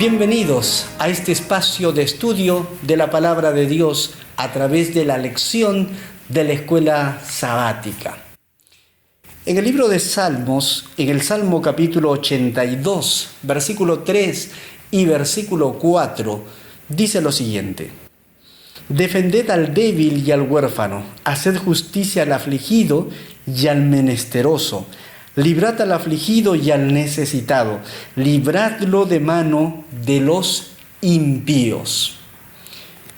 Bienvenidos a este espacio de estudio de la Palabra de Dios a través de la lección de la Escuela Sabática. En el libro de Salmos, en el Salmo capítulo 82, versículo 3 y versículo 4, dice lo siguiente: Defended al débil y al huérfano, haced justicia al afligido y al menesteroso. Librad al afligido y al necesitado, libradlo de mano de los impíos.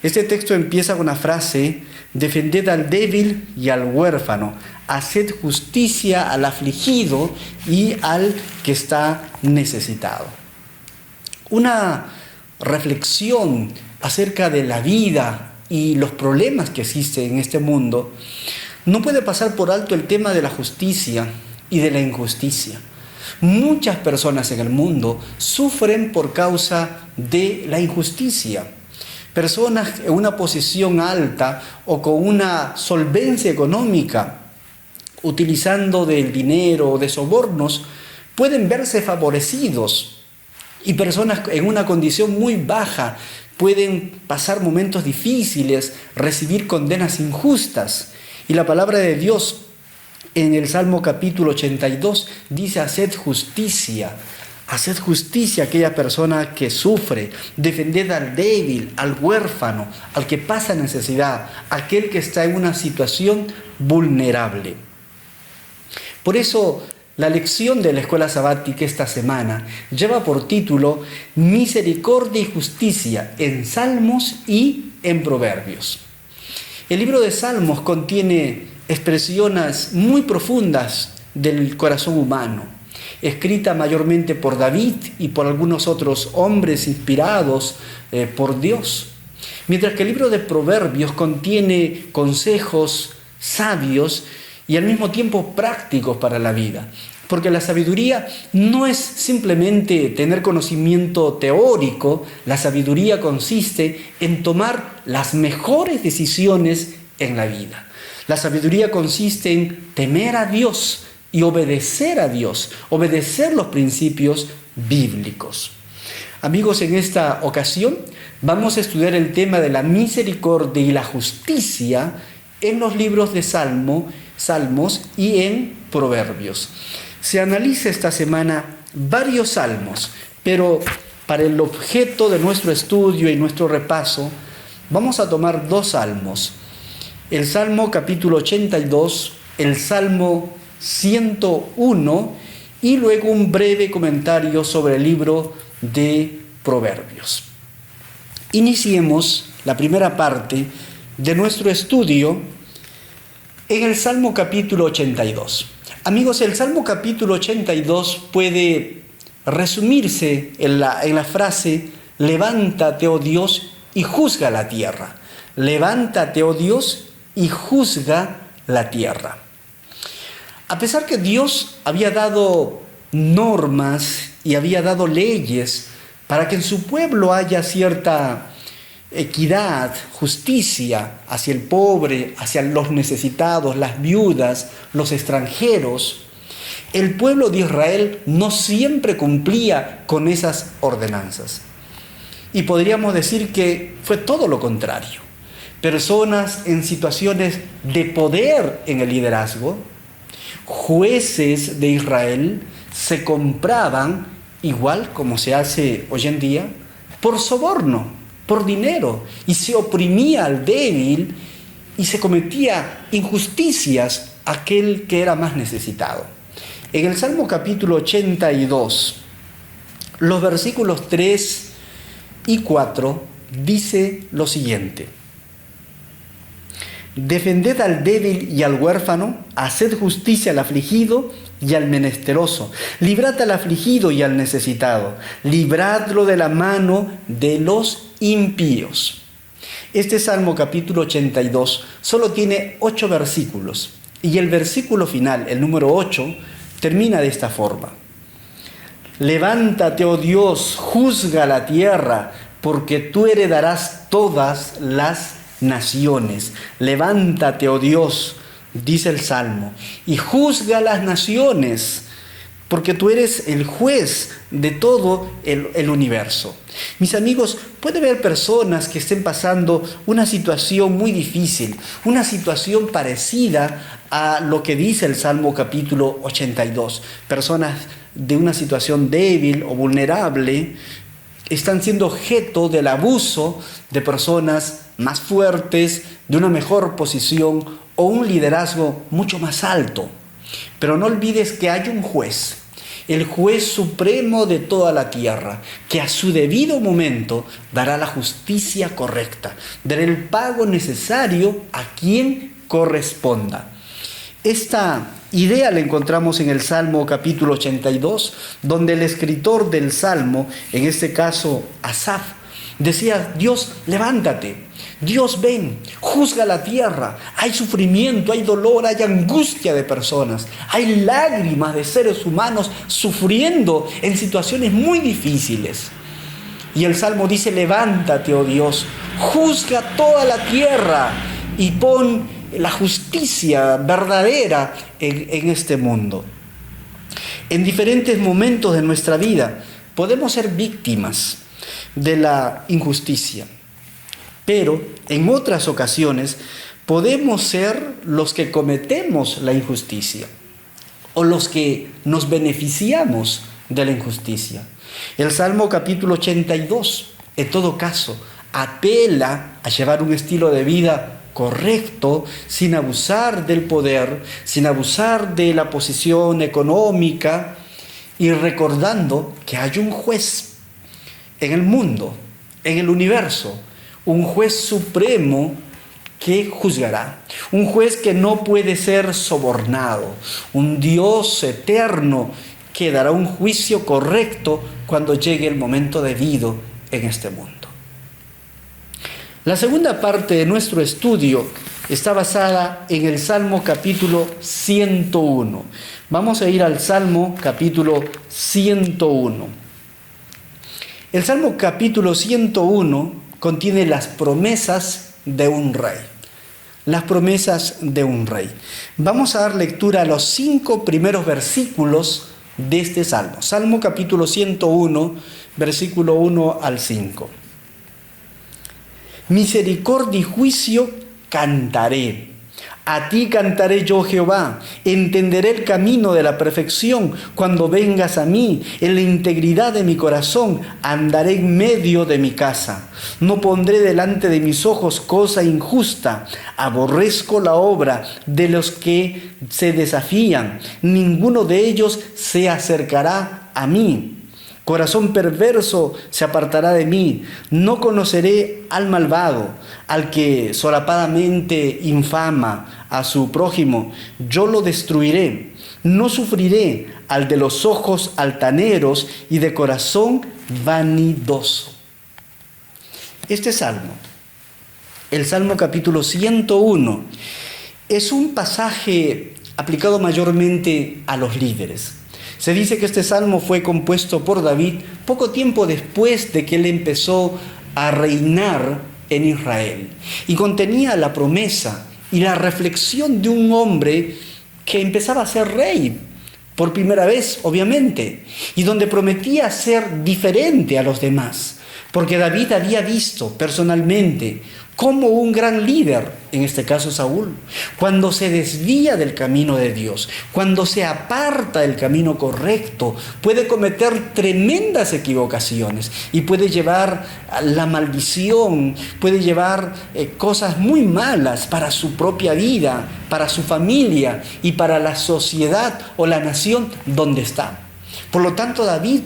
Este texto empieza con una frase: defended al débil y al huérfano, haced justicia al afligido y al que está necesitado. Una reflexión acerca de la vida y los problemas que existen en este mundo no puede pasar por alto el tema de la justicia y de la injusticia. Muchas personas en el mundo sufren por causa de la injusticia. Personas en una posición alta o con una solvencia económica, utilizando del dinero o de sobornos, pueden verse favorecidos, y personas en una condición muy baja pueden pasar momentos difíciles, recibir condenas injustas. Y la palabra de Dios en el Salmo capítulo 82 dice: haced justicia a aquella persona que sufre, defended al débil, al huérfano, al que pasa necesidad, aquel que está en una situación vulnerable. Por eso, la lección de la Escuela Sabática esta semana lleva por título Misericordia y Justicia en Salmos y en Proverbios. El libro de Salmos contiene expresiones muy profundas del corazón humano, escrita mayormente por David y por algunos otros hombres inspirados por Dios. Mientras que el libro de Proverbios contiene consejos sabios y al mismo tiempo prácticos para la vida. Porque la sabiduría no es simplemente tener conocimiento teórico, la sabiduría consiste en tomar las mejores decisiones en la vida. La sabiduría consiste en temer a Dios y obedecer a Dios, obedecer los principios bíblicos. Amigos, en esta ocasión vamos a estudiar el tema de la misericordia y la justicia en los libros de Salmos y en Proverbios. Se analiza esta semana varios salmos, pero para el objeto de nuestro estudio y nuestro repaso vamos a tomar dos salmos: el Salmo capítulo 82, el Salmo 101 y luego un breve comentario sobre el libro de Proverbios. Iniciemos la primera parte de nuestro estudio en el Salmo capítulo 82. Amigos, el Salmo capítulo 82 puede resumirse en la frase: levántate, oh Dios, y juzga la tierra. Levántate, oh Dios, y juzga la tierra. A pesar que Dios había dado normas y había dado leyes para que en su pueblo haya cierta equidad, justicia hacia el pobre, hacia los necesitados, las viudas, los extranjeros, el pueblo de Israel no siempre cumplía con esas ordenanzas. Y podríamos decir que fue todo lo contrario. Personas en situaciones de poder en el liderazgo, jueces de Israel, se compraban, igual como se hace hoy en día, por soborno, por dinero, y se oprimía al débil y se cometía injusticias a aquel que era más necesitado. En el Salmo capítulo 82, los versículos 3 y 4 dice lo siguiente: defended al débil y al huérfano, haced justicia al afligido y al menesteroso, librad al afligido y al necesitado, libradlo de la mano de los impíos. Este Salmo capítulo 82 solo tiene 8 versículos, y el versículo final, el número 8, termina de esta forma: levántate, oh Dios, juzga la tierra, porque tú heredarás todas las naciones. Levántate, oh Dios, dice el Salmo, y juzga las naciones, porque tú eres el juez de todo el universo. Mis amigos, puede haber personas que estén pasando una situación muy difícil, una situación parecida a lo que dice el Salmo capítulo 82. Personas de una situación débil o vulnerable están siendo objeto del abuso de personas más fuertes, de una mejor posición o un liderazgo mucho más alto. Pero no olvides que hay un juez, el juez supremo de toda la tierra, que a su debido momento dará la justicia correcta, dará el pago necesario a quien corresponda. Esta idea la encontramos en el Salmo capítulo 82, donde el escritor del Salmo, en este caso Asaf, decía: Dios, levántate, Dios, ven, juzga la tierra. Hay sufrimiento, hay dolor, hay angustia de personas, hay lágrimas de seres humanos sufriendo en situaciones muy difíciles. Y el Salmo dice: levántate, oh Dios, juzga toda la tierra y pon la justicia verdadera en este mundo. En diferentes momentos de nuestra vida podemos ser víctimas de la injusticia, pero en otras ocasiones podemos ser los que cometemos la injusticia o los que nos beneficiamos de la injusticia. El Salmo capítulo 82, en todo caso, apela a llevar un estilo de vida correcto, sin abusar del poder, sin abusar de la posición económica, y recordando que hay un juez en el mundo, en el universo, un juez supremo que juzgará, un juez que no puede ser sobornado, un Dios eterno que dará un juicio correcto cuando llegue el momento debido en este mundo. La segunda parte de nuestro estudio está basada en el Salmo capítulo 101. Vamos a ir al Salmo capítulo 101. El Salmo capítulo 101 contiene las promesas de un rey. Las promesas de un rey. Vamos a dar lectura a los 5 primeros versículos de este Salmo. Salmo capítulo 101, versículo 1 al 5. Misericordia y juicio cantaré. A ti cantaré yo, Jehová. Entenderé el camino de la perfección cuando vengas a mí. En la integridad de mi corazón andaré en medio de mi casa. No pondré delante de mis ojos cosa injusta. Aborrezco la obra de los que se desafían. Ninguno de ellos se acercará a mí. Corazón perverso se apartará de mí. No conoceré al malvado, al que solapadamente infama a su prójimo. Yo lo destruiré. No sufriré al de los ojos altaneros y de corazón vanidoso. Este salmo, el Salmo capítulo 101, es un pasaje aplicado mayormente a los líderes. Se dice que este salmo fue compuesto por David poco tiempo después de que él empezó a reinar en Israel, y contenía la promesa y la reflexión de un hombre que empezaba a ser rey por primera vez, obviamente, y donde prometía ser diferente a los demás, porque David había visto personalmente cómo un gran líder, en este caso Saúl, cuando se desvía del camino de Dios, cuando se aparta del camino correcto, puede cometer tremendas equivocaciones y puede llevar la maldición, puede llevar cosas muy malas para su propia vida, para su familia y para la sociedad o la nación donde está. Por lo tanto, David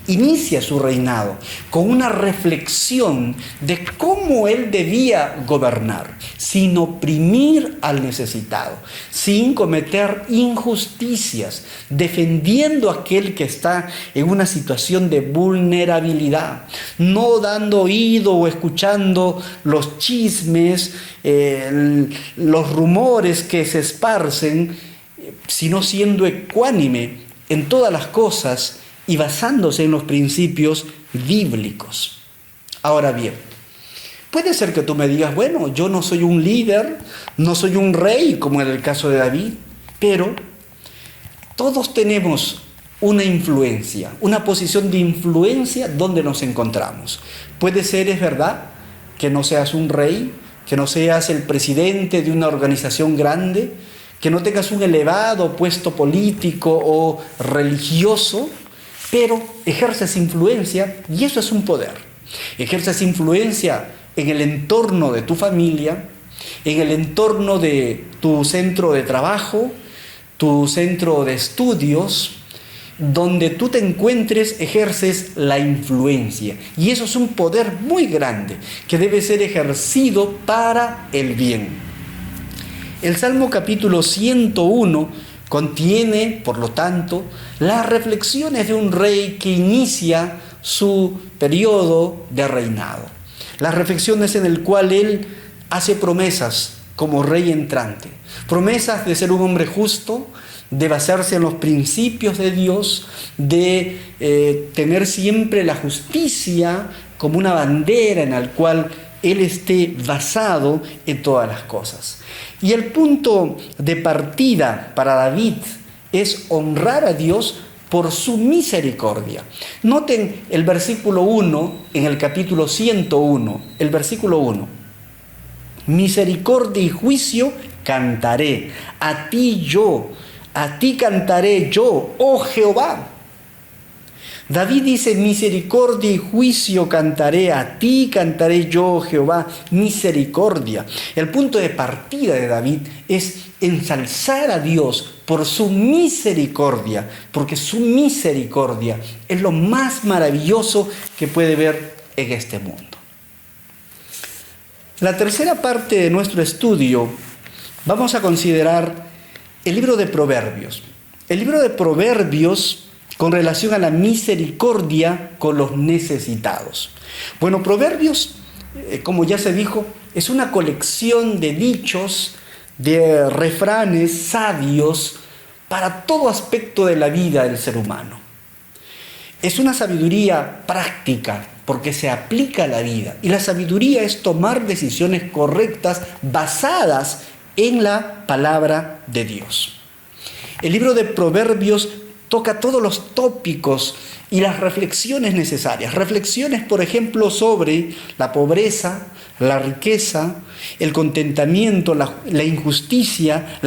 inicia su reinado con una reflexión de cómo él debía gobernar, sin oprimir al necesitado, sin cometer injusticias, defendiendo a aquel que está en una situación de vulnerabilidad, no dando oído o escuchando los chismes, los rumores que se esparcen, sino siendo ecuánime en todas las cosas y basándose en los principios bíblicos. Ahora bien, puede ser que tú me digas, bueno, yo no soy un líder, no soy un rey, como en el caso de David, pero todos tenemos una influencia, una posición de influencia donde nos encontramos. Puede ser, es verdad, que no seas un rey, que no seas el presidente de una organización grande, que no tengas un elevado puesto político o religioso, pero ejerces influencia y eso es un poder. Ejerces influencia en el entorno de tu familia, en el entorno de tu centro de trabajo, tu centro de estudios, donde tú te encuentres, ejerces la influencia. Y eso es un poder muy grande que debe ser ejercido para el bien. El Salmo capítulo 101 contiene, por lo tanto, las reflexiones de un rey que inicia su periodo de reinado. Las reflexiones en el cual él hace promesas como rey entrante. Promesas de ser un hombre justo, de basarse en los principios de Dios, de tener siempre la justicia como una bandera en la cual él esté basado en todas las cosas. Y el punto de partida para David es honrar a Dios por su misericordia. Noten el versículo 1 en el capítulo 101, el versículo 1. Misericordia y juicio cantaré, a ti cantaré yo, oh Jehová. David dice, misericordia y juicio cantaré, a ti cantaré yo, oh Jehová, misericordia. El punto de partida de David es ensalzar a Dios por su misericordia, porque su misericordia es lo más maravilloso que puede ver en este mundo. La tercera parte de nuestro estudio vamos a considerar el libro de Proverbios. El libro de Proverbios con relación a la misericordia con los necesitados. Bueno, Proverbios, como ya se dijo, es una colección de dichos, de refranes sabios para todo aspecto de la vida del ser humano. Es una sabiduría práctica porque se aplica a la vida. Y la sabiduría es tomar decisiones correctas basadas en la palabra de Dios. El libro de Proverbios toca todos los tópicos y las reflexiones necesarias. Reflexiones, por ejemplo, sobre la pobreza, la riqueza, el contentamiento, la injusticia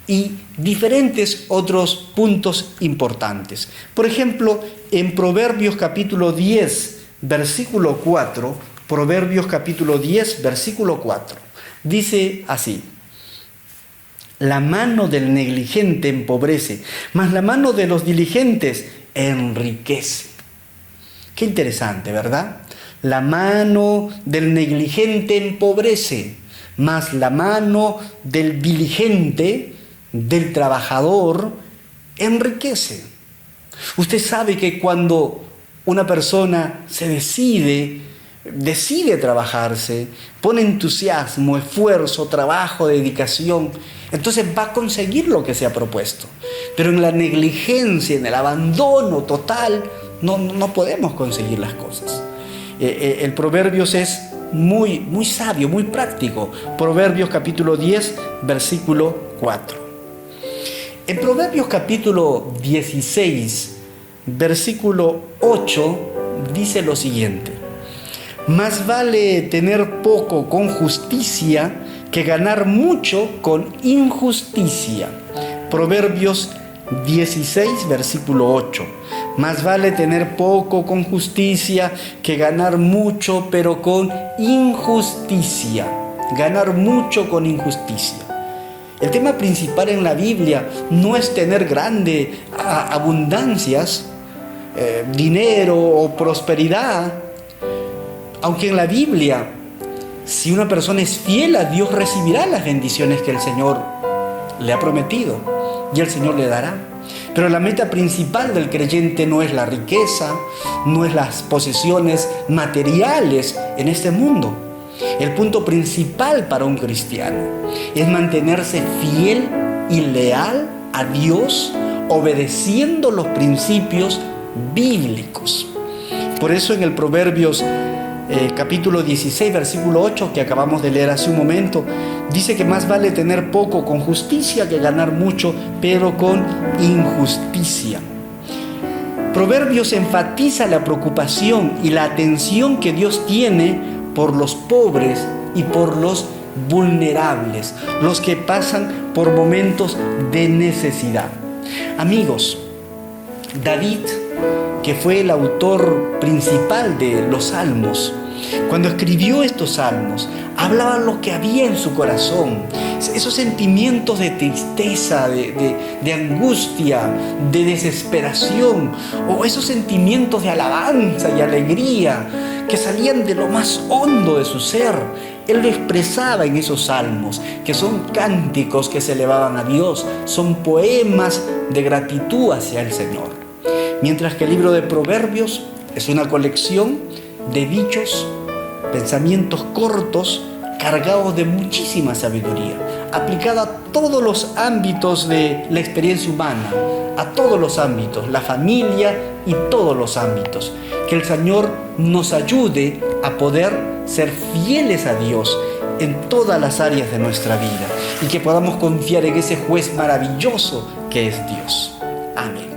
y diferentes otros puntos importantes. Por ejemplo, en Proverbios capítulo 10, versículo 4, Proverbios capítulo 10, versículo 4, dice así: la mano del negligente empobrece, mas la mano de los diligentes enriquece. Qué interesante, ¿verdad? La mano del negligente empobrece, mas la mano del diligente, del trabajador, enriquece. Usted sabe que cuando una persona se decide trabajarse, pone entusiasmo, esfuerzo, trabajo, dedicación, entonces va a conseguir lo que se ha propuesto. Pero en la negligencia, en el abandono total, no podemos conseguir las cosas. El Proverbios es muy sabio, muy práctico. Proverbios capítulo 10, versículo 4. En Proverbios capítulo 16, versículo 8, dice lo siguiente: más vale tener poco con justicia que ganar mucho con injusticia. Proverbios 16, versículo 8. Más vale tener poco con justicia que ganar mucho, pero con injusticia. Ganar mucho con injusticia. El tema principal en la Biblia no es tener grandes abundancias, dinero o prosperidad. Aunque en la Biblia, si una persona es fiel a Dios, recibirá las bendiciones que el Señor le ha prometido y el Señor le dará. Pero la meta principal del creyente no es la riqueza, no es las posesiones materiales en este mundo. El punto principal para un cristiano es mantenerse fiel y leal a Dios, obedeciendo los principios bíblicos. Por eso en el Proverbios capítulo 16, versículo 8, que acabamos de leer hace un momento, dice que más vale tener poco con justicia que ganar mucho, pero con injusticia. Proverbios enfatiza la preocupación y la atención que Dios tiene por los pobres y por los vulnerables, los que pasan por momentos de necesidad. Amigos, David, que fue el autor principal de los salmos, cuando escribió estos salmos, hablaba lo que había en su corazón, esos sentimientos de tristeza, de angustia, de desesperación, o esos sentimientos de alabanza y alegría que salían de lo más hondo de su ser. Él lo expresaba en esos salmos, que son cánticos que se elevaban a Dios, son poemas de gratitud hacia el Señor. Mientras que el libro de Proverbios es una colección de dichos, pensamientos cortos, cargados de muchísima sabiduría, aplicada a todos los ámbitos de la experiencia humana, a todos los ámbitos, la familia y todos los ámbitos. Que el Señor nos ayude a poder ser fieles a Dios en todas las áreas de nuestra vida y que podamos confiar en ese juez maravilloso que es Dios. Amén.